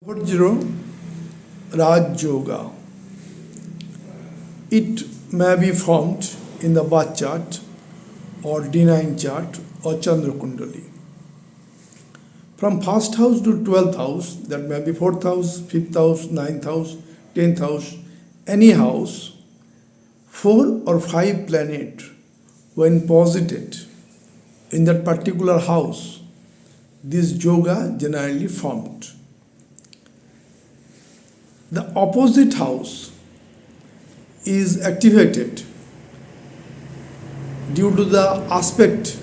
Pravajra Rajyog. It may be formed in the birth chart or D9 chart or Chandra Kundali. From first house to 12th house, that may be 4th house, 5th house, 9th house, 10th house, any house, 4 or 5 planets when posited in that particular house, this yoga generally formed. The opposite house is activated due to the aspect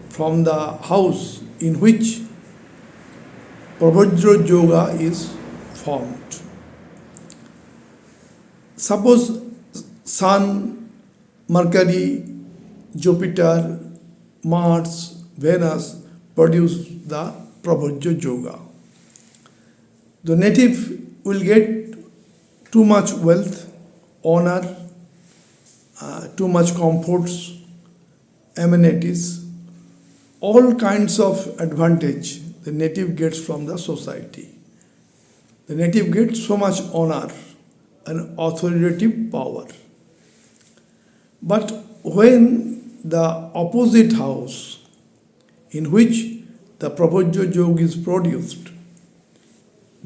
from the house in which Pravajra Yoga is formed. Suppose Sun, Mercury, Jupiter, Mars, Venus produce the Pravajra Yoga. The native will get too much wealth, honor, too much comforts, amenities, all kinds of advantage the native gets from the society. The native gets so much honor and authoritative power. But when the opposite house in which the Pravajra Yoga is produced,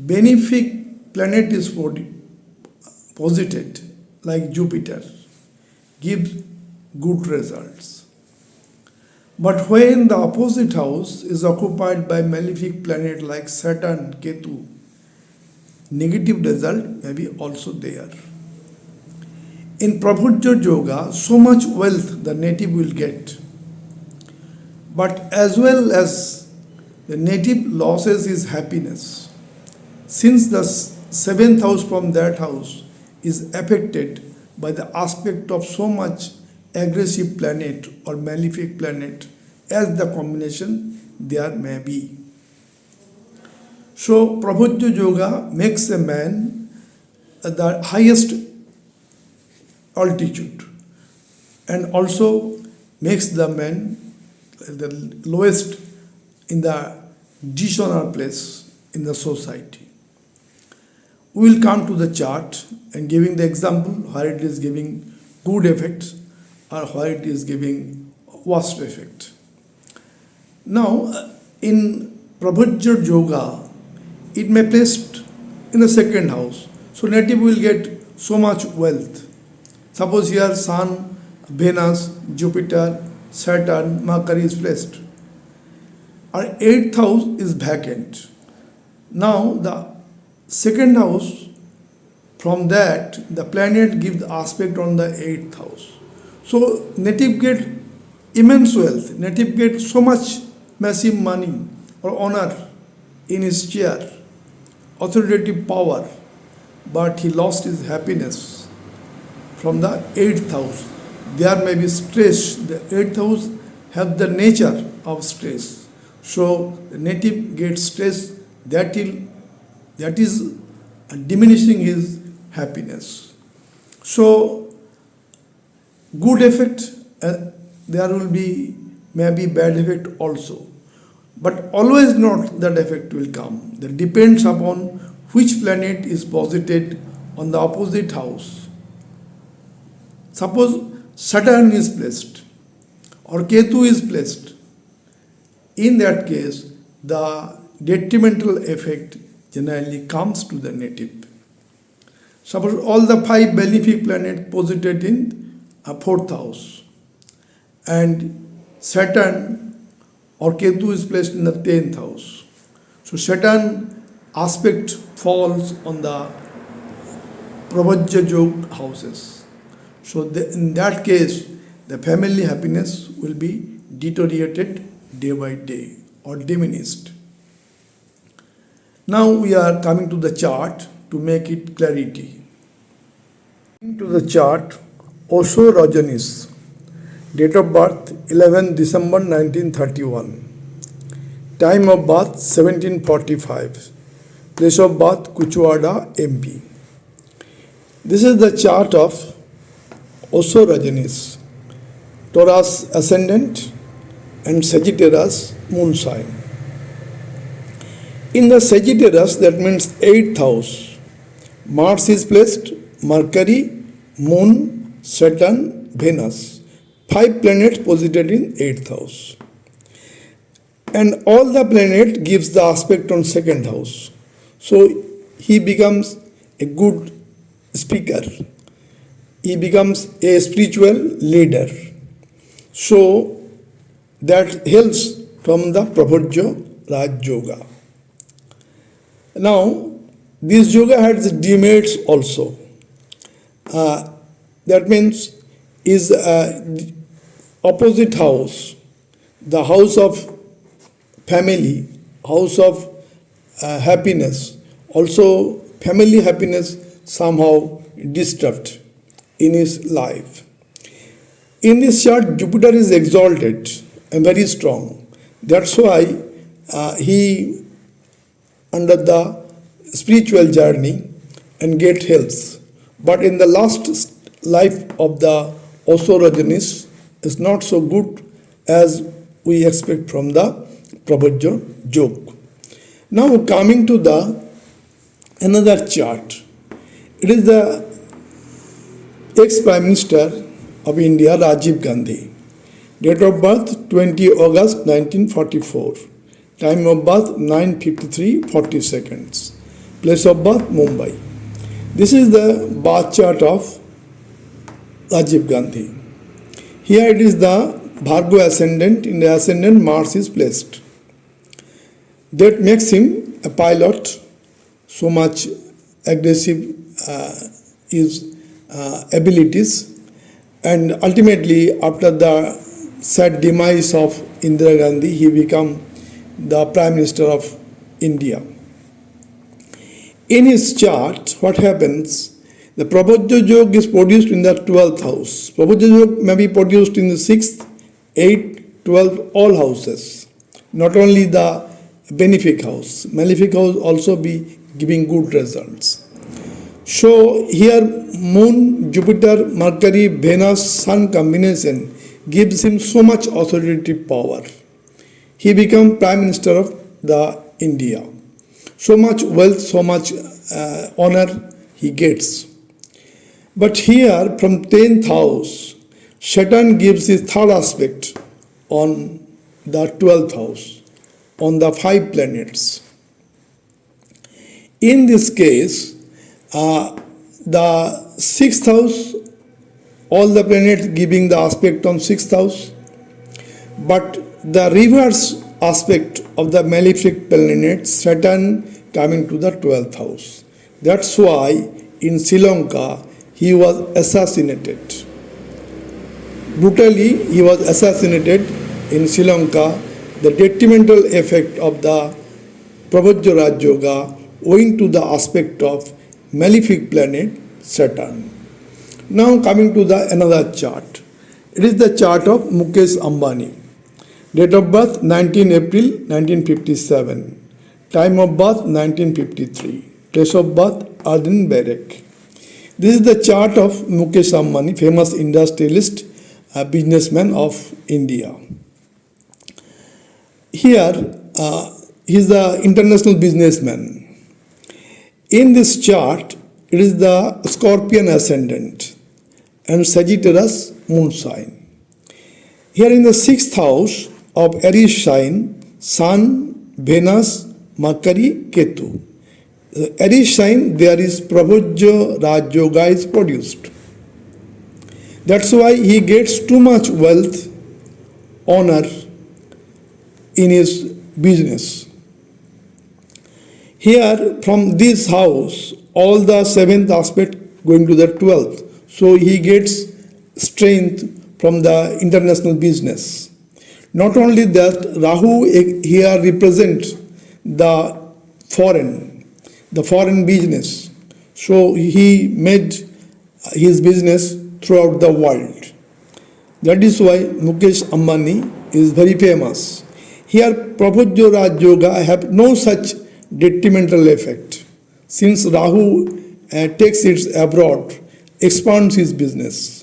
benefic planet is posited like Jupiter, gives good results. But when the opposite house is occupied by malefic planet like Saturn, Ketu, negative result may be also there. In Pravajra Yoga, so much wealth the native will get, but as well as the native loses his happiness, since the 7th house from that house is affected by the aspect of so much aggressive planet or malefic planet as the combination there may be. So Pravajra Yoga makes a man at the highest altitude and also makes the man the lowest in the dishonor place in the society. We will come to the chart and giving the example where it is giving good effect or where it is giving worst effect. Now, in Pravajra Yoga, it may placed in the second house. So native will get so much wealth. Suppose here Sun, Venus, Jupiter, Saturn, Mercury is placed. Our 8th house is vacant. Now the second house, from that the planet gives the aspect on the 8th house. So native get immense wealth, native get so much massive money or honor in his chair, authoritative power, but he lost his happiness from the 8th house. There may be stress. The 8th house have the nature of stress. So the native gets stress that is diminishing his happiness. So good effect, there will be maybe bad effect also. But always not that effect will come. That depends upon which planet is posited on the opposite house. Suppose Saturn is placed or Ketu is placed. In that case, the detrimental effect generally comes to the native. Suppose all the 5 benefic planets posited in a 4th house and Saturn or Ketu is placed in the 10th house. So Saturn aspect falls on the Pravajra Yoga houses. So in that case, the family happiness will be deteriorated day by day or diminished. Now we are coming to the chart to make it clarity. To the chart, Osho Rajani's date of birth 11 December 1931, time of birth 1745, place of birth Kuchwada, MP. This is the chart of Osho Rajani's, Taurus ascendant and Sagittarius moon sign. In the Sagittarius, that means 8th house, Mars is placed, Mercury, Moon, Saturn, Venus. 5 planets posited in 8th house. And all the planet gives the aspect on 2nd house. So he becomes a good speaker. He becomes a spiritual leader. So that helps from the Pravajra Rajyog. Now, this yoga has demerits also. That means is opposite house, the house of family, house of happiness. Also, family happiness somehow disturbed in his life. In this chart, Jupiter is exalted and very strong. That's why he under the spiritual journey and get health. But in the last life of the Rajanish is not so good as we expect from the Pravajra Rajyog. Now coming to the another chart. It is the ex-Prime Minister of India, Rajiv Gandhi. Date of birth 20 August 1944. Time of birth 9:53:40 seconds. Place of birth Mumbai. This is the birth chart of Rajiv Gandhi. Here it is the Bhargo ascendant. In the ascendant, Mars is placed. That makes him a pilot. So much aggressive his abilities, and ultimately after the sad demise of Indira Gandhi, he became the Prime Minister of India. In his chart, what happens? The Pravajra Rajyog is produced in the 12th house. Pravajra Rajyog may be produced in the 6th, 8th, 12th, all houses. Not only the benefic house. Malefic house also be giving good results. So here Moon, Jupiter, Mercury, Venus, Sun combination gives him so much authoritative power. He became Prime Minister of the India. So much wealth, so much honor he gets. But here from 10th house, Saturn gives his third aspect on the 12th house, on the 5 planets. In this case, the 6th house, all the planets giving the aspect on 6th house, but the reverse aspect of the malefic planet, Saturn, coming to the 12th house. That's why in Sri Lanka he was assassinated. Brutally he was assassinated in Sri Lanka. The detrimental effect of the Pravajra Rajyog owing to the aspect of malefic planet Saturn. Now coming to the another chart. It is the chart of Mukesh Ambani. Date of birth 19 April 1957. Time of birth 1953. Place of birth Arden Barrack. This is the chart of Mukesh Ambani, famous industrialist, businessman of India. Here he is the international businessman. In this chart, it is the Scorpion ascendant and Sagittarius moon sign. Here in the 6th house of Aries sign, Sun, Venus, Mercury, Ketu. The Aries sign, there is Pravajra Rajyog is produced. That's why he gets too much wealth, honor in his business. Here from this house, all the 7th aspect going to the 12th. So he gets strength from the international business. Not only that, Rahu here represents the foreign business. So he made his business throughout the world. That is why Mukesh Ambani is very famous. Here Pravajra Rajyog have no such detrimental effect, since Rahu takes it abroad, expands his business.